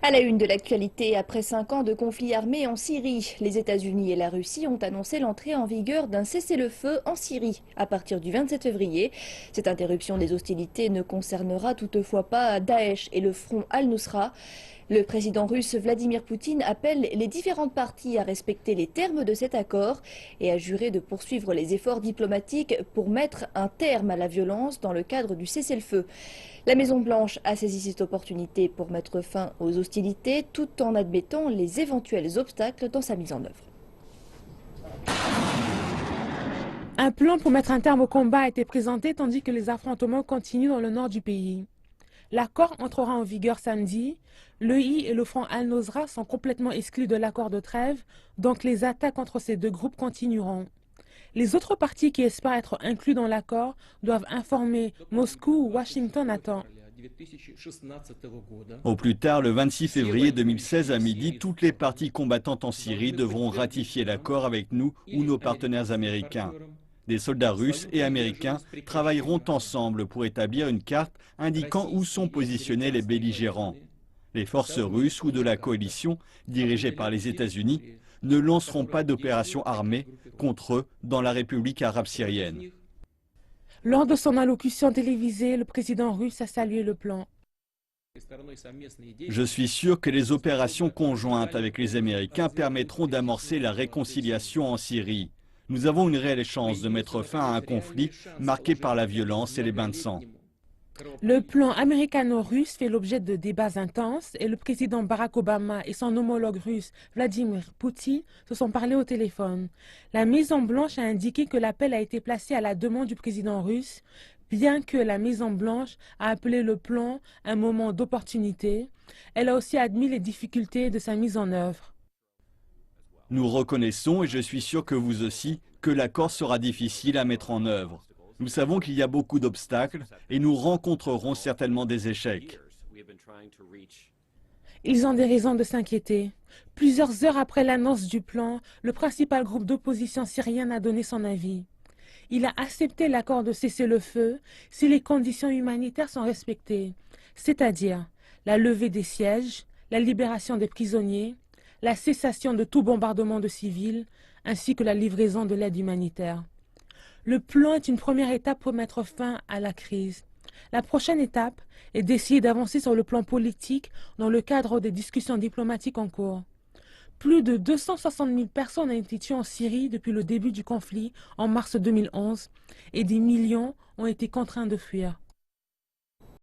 À la une de l'actualité, après 5 ans de conflit armé en Syrie, les États-Unis et la Russie ont annoncé l'entrée en vigueur d'un cessez-le-feu en Syrie à partir du 27 février. Cette interruption des hostilités ne concernera toutefois pas Daesh et le front Al-Nusra. Le président russe Vladimir Poutine appelle les différentes parties à respecter les termes de cet accord et a juré de poursuivre les efforts diplomatiques pour mettre un terme à la violence dans le cadre du cessez-le-feu. La Maison-Blanche a saisi cette opportunité pour mettre fin aux hostilités tout en admettant les éventuels obstacles dans sa mise en œuvre. Un plan pour mettre un terme au combat a été présenté tandis que les affrontements continuent dans le nord du pays. L'accord entrera en vigueur samedi. L'EI et le front Al-Nusra sont complètement exclus de l'accord de trêve, donc les attaques entre ces deux groupes continueront. Les autres partis qui espèrent être inclus dans l'accord doivent informer Moscou ou Washington à temps. Au plus tard, le 26 février 2016 à midi, toutes les parties combattantes en Syrie devront ratifier l'accord avec nous ou nos partenaires américains. Des soldats russes et américains travailleront ensemble pour établir une carte indiquant où sont positionnés les belligérants. Les forces russes ou de la coalition, dirigées par les États-Unis, ne lanceront pas d'opérations armées contre eux dans la République arabe syrienne. Lors de son allocution télévisée, le président russe a salué le plan. Je suis sûr que les opérations conjointes avec les Américains permettront d'amorcer la réconciliation en Syrie. Nous avons une réelle chance de mettre fin à un conflit marqué par la violence et les bains de sang. Le plan américano-russe fait l'objet de débats intenses et le président Barack Obama et son homologue russe Vladimir Poutine se sont parlé au téléphone. La Maison-Blanche a indiqué que l'appel a été placé à la demande du président russe, bien que la Maison-Blanche a appelé le plan un moment d'opportunité. Elle a aussi admis les difficultés de sa mise en œuvre. Nous reconnaissons, et je suis sûr que vous aussi, que l'accord sera difficile à mettre en œuvre. Nous savons qu'il y a beaucoup d'obstacles et nous rencontrerons certainement des échecs. Ils ont des raisons de s'inquiéter. Plusieurs heures après l'annonce du plan, le principal groupe d'opposition syrien a donné son avis. Il a accepté l'accord de cessez-le-feu si les conditions humanitaires sont respectées, c'est-à-dire la levée des sièges, la libération des prisonniers, la cessation de tout bombardement de civils, ainsi que la livraison de l'aide humanitaire. Le plan est une première étape pour mettre fin à la crise. La prochaine étape est d'essayer d'avancer sur le plan politique dans le cadre des discussions diplomatiques en cours. Plus de 260 000 personnes ont été tuées en Syrie depuis le début du conflit en mars 2011 et des millions ont été contraints de fuir.